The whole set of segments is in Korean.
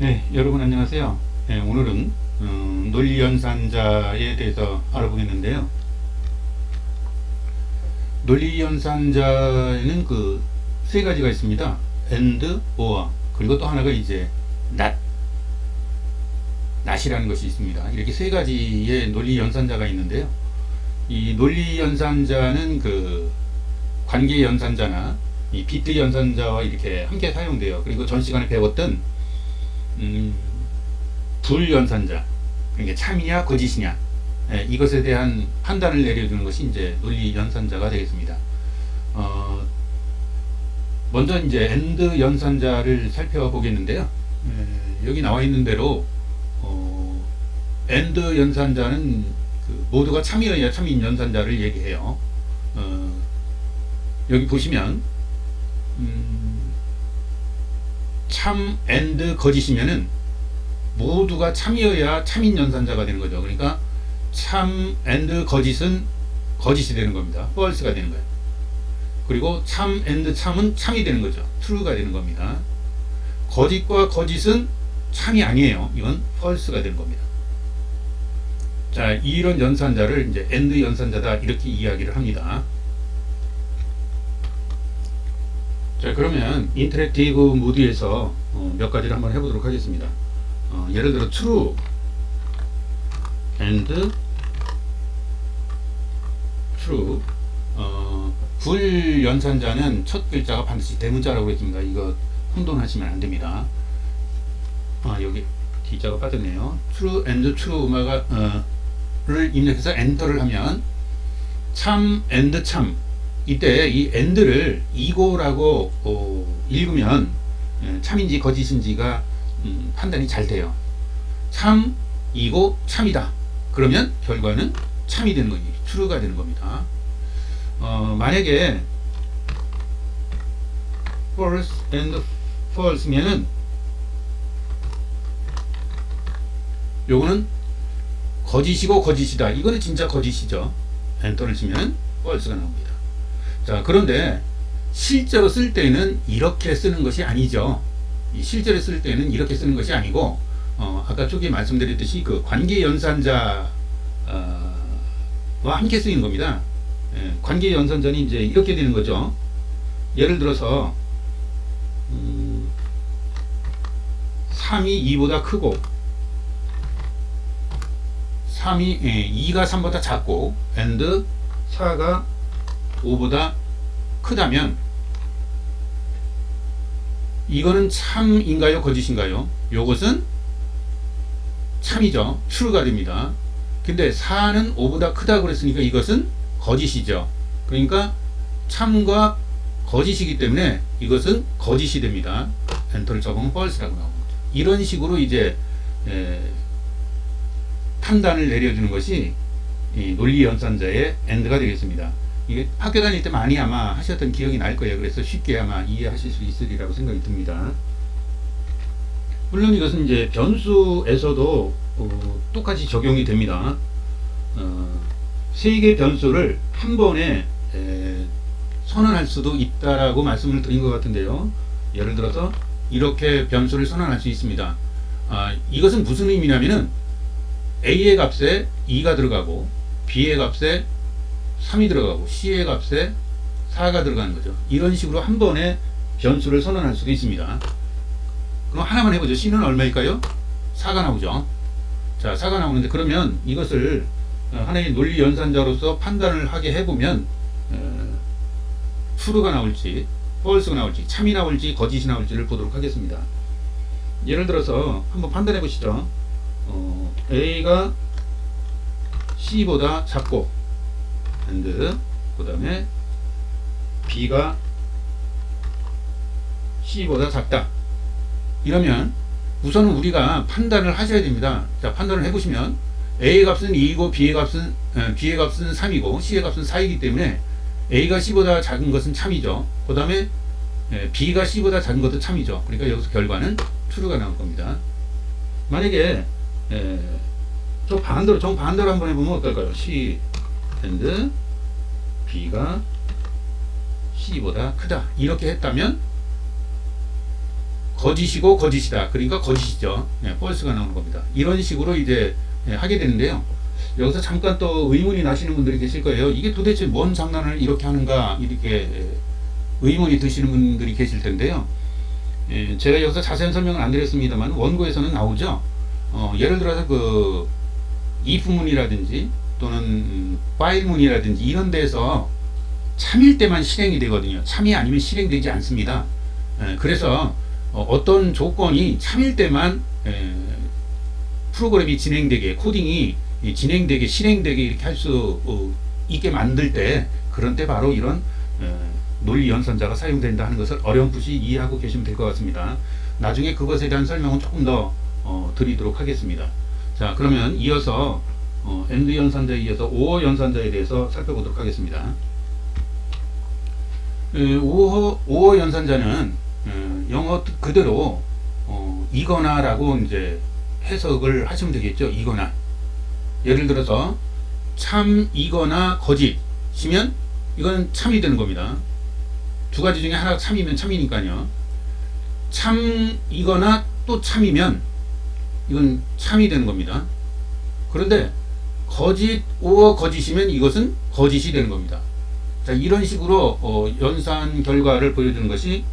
네, 여러분 안녕하세요. 네, 오늘은 논리연산자에 대해서 알아보겠는데요. 논리연산자에는 그 세 가지가 있습니다. and, or, 그리고 또 하나가 이제 not이라는 것이 있습니다. 이렇게 세 가지의 논리연산자가 있는데요. 이 논리연산자는 그 관계연산자나 이 비트연산자와 이렇게 함께 사용돼요. 그리고 전 시간에 배웠던 불연산자, 그러니까 참이냐 거짓이냐, 이것에 대한 판단을 내려주는 것이 이제 논리연산자가 되겠습니다. 먼저 이제 and 연산자를 살펴보겠는데요. 여기 나와 있는 대로 and 연산자는 그 모두가 참이어야 참인 연산자를 얘기해요. 여기 보시면 참 and 거짓이면은 모두가 참이어야 참인 연산자가 되는 거죠. 그러니까 참 and 거짓은 거짓이 되는 겁니다. false가 되는 거예요. 그리고 참 and 참은 참이 되는 거죠. true가 되는 겁니다. 거짓과 거짓은 참이 아니에요. 이건 false가 되는 겁니다. 자, 이런 연산자를 이제 and 연산자다 이렇게 이야기를 합니다. 자, 그러면 인터랙티브 모드에서 몇 가지를 한번 해보도록 하겠습니다. 예를 들어 true and true. 불연산자는 첫 글자가 반드시 대문자라고 했습니다. 이거 혼돈하시면 안 됩니다. 여기 D자가 빠졌네요. true and true 를 입력해서 엔터를 하면 참 and 참, 이때 이 and를 이고라고 읽으면 참인지 거짓인지가 판단이 잘 돼요. 참, 이고, 참이다. 그러면 결과는 참이 되는 거지. true가 되는 겁니다. 만약에 false and false면은 요거는 거짓이고 거짓이다. 이거는 진짜 거짓이죠. 엔터를 치면 false가 나옵니다. 자, 그런데 실제로 쓸 때는 이렇게 쓰는 것이 아니죠. 실제로 쓸 때는 이렇게 쓰는 것이 아니고 아까 초기에 말씀드렸듯이 그 관계연산자와 함께 쓰이는 겁니다. 관계연산자는 이제 이렇게 되는 거죠. 예를 들어서 3이 2보다 크고 2가 3보다 작고 and 4가 5보다 크다면 이거는 참인가요 거짓인가요? 요것은 참이죠. true가 됩니다. 근데 4는 5보다 크다고 그랬으니까 이것은 거짓이죠. 그러니까 참과 거짓이기 때문에 이것은 거짓이 됩니다. 엔터를 적으면 false라고 나오는 거죠. 이런 식으로 이제 판단을 내려주는 것이 이 논리연산자의 and가 되겠습니다. 이게 학교 다닐 때 많이 아마 하셨던 기억이 날 거예요. 그래서 쉽게 아마 이해하실 수 있으리라고 생각이 듭니다. 물론 이것은 이제 변수에서도 똑같이 적용이 됩니다. 세 개의 변수를 한 번에 선언할 수도 있다라고 말씀을 드린 것 같은데요. 예를 들어서 이렇게 변수를 선언할 수 있습니다. 이것은 무슨 의미냐면은 A의 값에 2가 들어가고 B의 값에 3이 들어가고 C의 값에 4가 들어가는 거죠. 이런 식으로 한 번에 변수를 선언할 수도 있습니다. 그럼 하나만 해보죠. C는 얼마일까요? 4가 나오죠. 자, 4가 나오는데 그러면 이것을 하나의 논리 연산자로서 판단을 하게 해보면 true가 나올지 false가 나올지 참이 나올지 거짓이 나올지를 보도록 하겠습니다. 예를 들어서 한번 판단해 보시죠. A가 C보다 작고 and 그 다음에 B가 C보다 작다. 이러면 우선은 우리가 판단을 하셔야 됩니다. 자, 판단을 해보시면 A의 값은 2이고 B의 값은 3이고 C의 값은 4이기 때문에 A가 C보다 작은 것은 참이죠. 그 다음에 B가 C보다 작은 것도 참이죠. 그러니까 여기서 결과는 true가 나올 겁니다. 만약에 정반대로 한번 해보면 어떨까요? C and B가 C보다 크다. 이렇게 했다면 거짓이고 거짓이다. 그러니까 거짓이죠. false가 나오는 겁니다. 이런 식으로 이제 하게 되는데요. 여기서 잠깐 또 의문이 나시는 분들이 계실 거예요. 이게 도대체 뭔 장난을 이렇게 하는가, 이렇게 의문이 드시는 분들이 계실 텐데요. 제가 여기서 자세한 설명을 안 드렸습니다만 원고에서는 나오죠. 예를 들어서 그 if문이라든지 또는 while문이라든지 이런 데서 참일 때만 실행이 되거든요. 참이 아니면 실행되지 않습니다. 그래서 어떤 조건이 참일 때만 프로그램이 진행되게, 코딩이 진행되게, 실행되게 이렇게 할 수 있게 만들 때, 그런 때 바로 이런 논리 연산자가 사용된다 하는 것을 어렴풋이 이해하고 계시면 될 것 같습니다. 나중에 그것에 대한 설명은 조금 더 드리도록 하겠습니다. 자, 그러면 이어서 AND 연산자에 이어서 OR 연산자에 대해서 살펴보도록 하겠습니다. OR 연산자는 영어 그대로 이거나 라고 이제 해석을 하시면 되겠죠. 이거나. 예를 들어서 참이거나 거짓이면 이건 참이 되는 겁니다. 두 가지 중에 하나가 참이면 참이니까요. 참이거나 또 참이면 이건 참이 되는 겁니다. 그런데 거짓 or 거짓이면 이것은 거짓이 되는 겁니다. 자, 이런 식으로 연산 결과를 보여주는 것이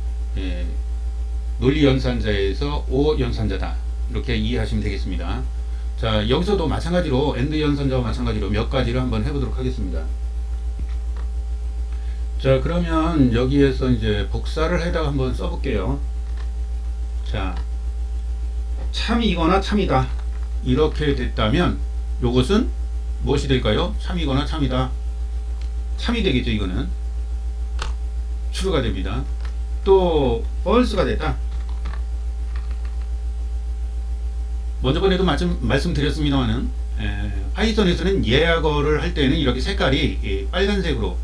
논리 연산자에서 OR 연산자다, 이렇게 이해하시면 되겠습니다. 자, 여기서도 마찬가지로 AND 연산자와 마찬가지로 몇 가지를 한번 해보도록 하겠습니다. 자, 그러면 여기에서 이제 복사를 해다가 한번 써볼게요. 자, 참이거나 참이다 이렇게 됐다면 요것은 무엇이 될까요? 참이거나 참이다. 참이 되겠죠. 이거는 true가 됩니다. 또 false가 됐다. 먼저 번에도 말씀드렸습니다만은 파이썬에서는 예약어를 할 때는 이렇게 색깔이 빨간색으로,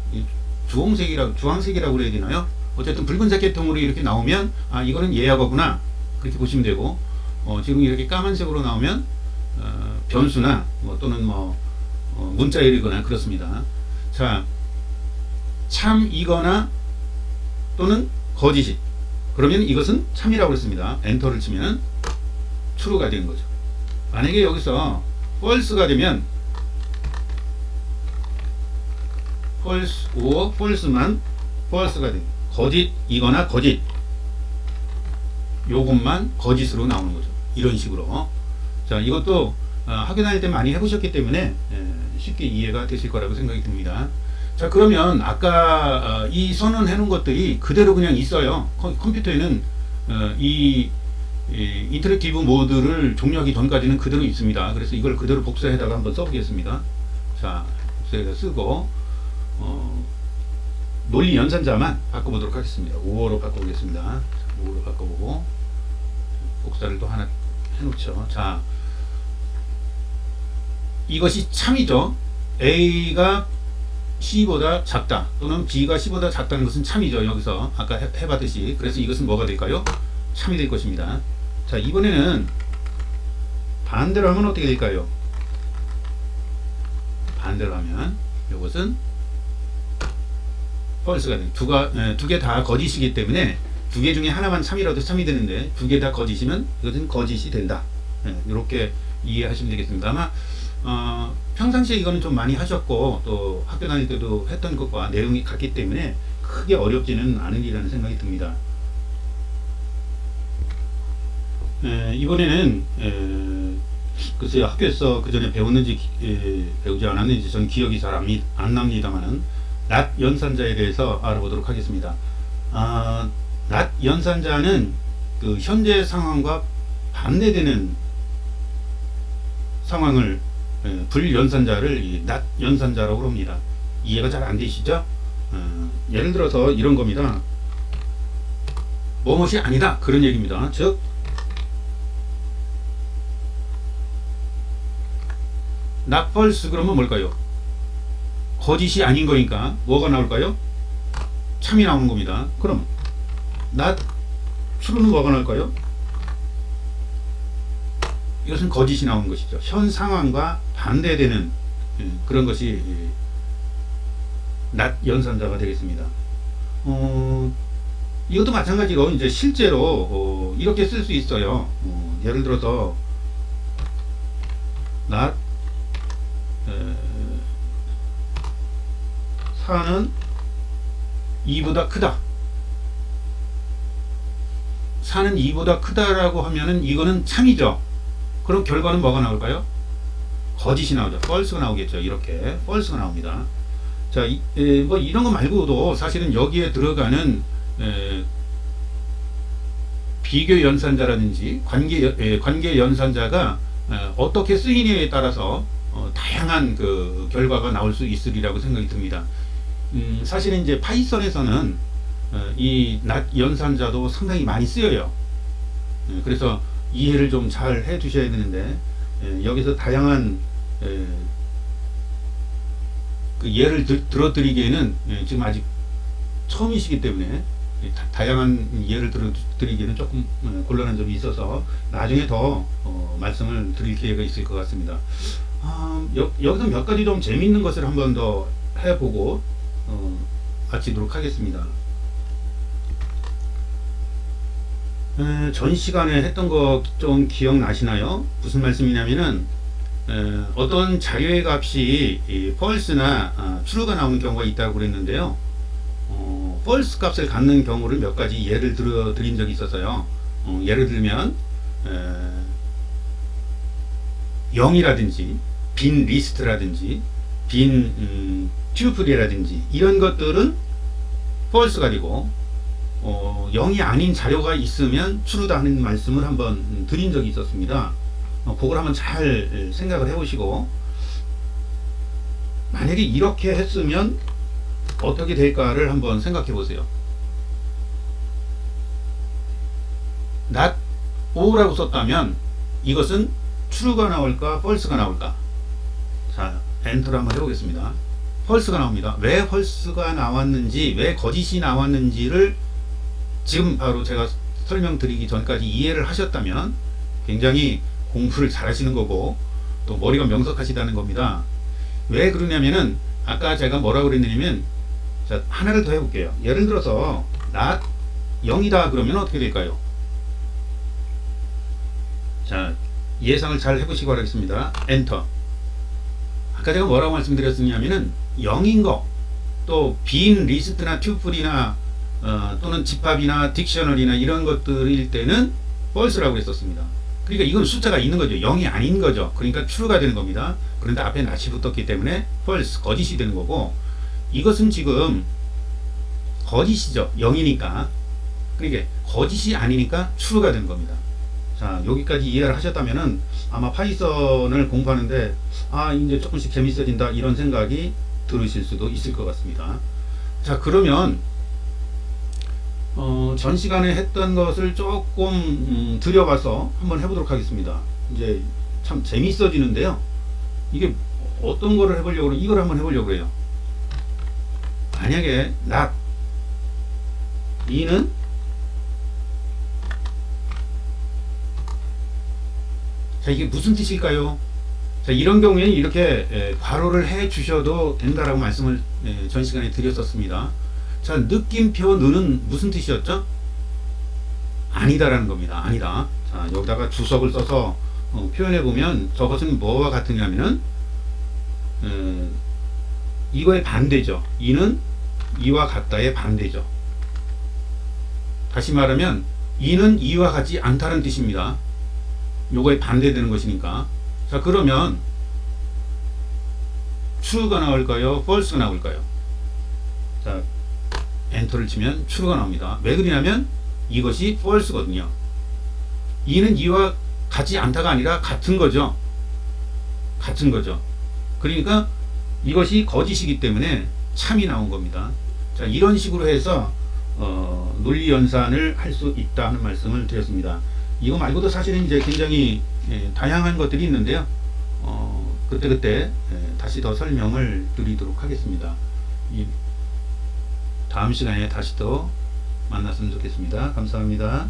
주황색이라고 그래야 되나요? 어쨌든 붉은색 계통으로 이렇게 나오면 아, 이거는 예약어구나, 그렇게 보시면 되고, 지금 이렇게 까만색으로 나오면 변수나 또는 문자열이거나 그렇습니다. 자, 참이거나 또는 거짓이, 그러면 이것은 참이라고 했습니다. 엔터를 치면 true가 되는 거죠. 만약에 여기서 false가 되면 false or false만 false가 됩니다. 거짓이거나 거짓, 요것만 거짓으로 나오는 거죠. 이런 식으로. 자, 이것도 학교 다닐 때 많이 해보셨기 때문에 쉽게 이해가 되실 거라고 생각이 듭니다. 자, 그러면 아까 이 선언해 놓은 것들이 그대로 그냥 있어요. 컴퓨터에는 이 인터랙티브 모드를 종료하기 전까지는 그대로 있습니다. 그래서 이걸 그대로 복사해다가 한번 써보겠습니다. 자, 복사해서 쓰고 논리 연산자만 바꿔보도록 하겠습니다. 5호로 바꿔보겠습니다. 자, 5호로 바꿔보고 복사를 또 하나 해놓죠. 자, 이것이 참이죠. A가 C보다 작다 또는 B가 C보다 작다는 것은 참이죠. 여기서 아까 해봤듯이. 그래서 이것은 뭐가 될까요? 참이 될 것입니다. 자, 이번에는 반대로 하면 어떻게 될까요? 반대로 하면 이것은 false가 됩니다. 두 개 다 거짓이기 때문에 두 개 중에 하나만 참이라도 참이 되는데 두 개 다 거짓이면 이것은 거짓이 된다. 이렇게 이해하시면 되겠습니다. 아마 평상시에 이거는 좀 많이 하셨고 또 학교 다닐 때도 했던 것과 내용이 같기 때문에 크게 어렵지는 않은 일이라는 생각이 듭니다. 이번에는 글쎄요, 학교에서 그 전에 배웠는지 배우지 않았는지 전 기억이 잘 안 납니다만은 not 연산자에 대해서 알아보도록 하겠습니다. not 연산자는 그 현재 상황과 반대되는 상황을 불연산자를 not 연산자라고 합니다. 이해가 잘 안 되시죠? 예를 들어서 이런 겁니다. 뭐뭇이 아니다, 그런 얘기입니다. 즉 not false 그러면 뭘까요? 거짓이 아닌 거니까 뭐가 나올까요? 참이 나오는 겁니다. 그럼 not true는 뭐가 나올까요? 이것은 거짓이 나오는 것이죠. 현 상황과 반대되는 그런 것이 not 연산자가 되겠습니다. 이것도 마찬가지로 이제 실제로 이렇게 쓸 수 있어요. 예를 들어서 not 4는 2보다 크다. 4는 2보다 크다라고 하면은 이거는 참이죠. 그럼 결과는 뭐가 나올까요? 거짓이 나오죠. false가 나오겠죠. 이렇게 false가 나옵니다. 자, 뭐 이런 거 말고도 사실은 여기에 들어가는 비교 연산자라든지 관계 연산자가 어떻게 쓰이느냐에 따라서 다양한 그 결과가 나올 수 있으리라고 생각이 듭니다. 사실은 이제 파이썬에서는 이 연산자도 상당히 많이 쓰여요. 그래서 이해를 좀 잘 해 주셔야 되는데, 여기서 다양한 그 예를 들어드리기에는 지금 아직 처음이시기 때문에 다양한 예를 들어드리기에는 조금 곤란한 점이 있어서 나중에 더 말씀을 드릴 기회가 있을 것 같습니다. 여기서 몇 가지 좀 재미있는 것을 한번 더 해보고 마치도록 하겠습니다. 전 시간에 했던 거 좀 기억나시나요? 무슨 말씀이냐면은 어떤 자료의 값이 false나 true가 나오는 경우가 있다고 그랬는데요. false 값을 갖는 경우를 몇 가지 예를 들어 드린 적이 있었어요. 예를 들면 0이라든지 빈 리스트라든지 빈 튜플이라든지 이런 것들은 false가 되고 0이 아닌 자료가 있으면 true다 하는 말씀을 한번 드린 적이 있었습니다. 그걸 한번 잘 생각을 해 보시고, 만약에 이렇게 했으면 어떻게 될까를 한번 생각해 보세요. not o라고 썼다면 이것은 true가 나올까 false가 나올까? 자, 엔터를 한번 해보겠습니다. false가 나옵니다. 왜 false가 나왔는지, 왜 거짓이 나왔는지를 지금 바로 제가 설명드리기 전까지 이해를 하셨다면 굉장히 공부를 잘 하시는 거고 또 머리가 명석하시다는 겁니다. 왜 그러냐면은 아까 제가 뭐라고 그랬냐면, 자, 하나를 더 해볼게요. 예를 들어서 not 0이다 그러면 어떻게 될까요? 자, 예상을 잘 해보시기 바라겠습니다. 엔터. 아까 제가 뭐라고 말씀드렸냐면은 0인 거, 또 빈 리스트나 튜플이나 또는 집합이나 딕셔너리나 이런 것들일 때는 false라고 했었습니다. 그러니까 이건 숫자가 있는 거죠. 0이 아닌 거죠. 그러니까 true가 되는 겁니다. 그런데 앞에 not이 붙었기 때문에 false, 거짓이 되는 거고, 이것은 지금 거짓이죠. 0이니까. 그러니까 거짓이 아니니까 true가 되는 겁니다. 자, 여기까지 이해를 하셨다면은 아마 파이썬을 공부하는데 이제 조금씩 재밌어진다 이런 생각이 들으실 수도 있을 것 같습니다. 자, 그러면 전 시간에 했던 것을 조금 들여봐서 한번 해보도록 하겠습니다. 이제 참 재밌어지는데요. 이게 어떤 거를 해보려고 그래요? 이걸 한번 해보려고 해요. 만약에 not 2는 자, 이게 무슨 뜻일까요? 자, 이런 경우에는 이렇게 괄호를 해 주셔도 된다라고 말씀을 전 시간에 드렸었습니다. 자, 느낌표 는은 무슨 뜻이었죠? 아니다라는 겁니다. 아니다. 자, 여기다가 주석을 써서 표현해 보면 저것은 뭐와 같으냐면은 이거의 반대죠. 이는 이와 같다의 반대죠. 다시 말하면 이는 이와 같지 않다는 뜻입니다. 요거에 반대되는 것이니까. 자, 그러면 true가 나올까요? false가 나올까요? 자, 엔터를 치면 true가 나옵니다. 왜 그러냐면 이것이 false거든요. 이는 이와 같지 않다가 아니라 같은 거죠. 같은 거죠. 그러니까 이것이 거짓이기 때문에 참이 나온 겁니다. 자, 이런 식으로 해서 논리 연산을 할 수 있다는 말씀을 드렸습니다. 이거 말고도 사실은 이제 굉장히 다양한 것들이 있는데요. 그때 다시 더 설명을 드리도록 하겠습니다. 다음 시간에 다시 또 만났으면 좋겠습니다. 감사합니다.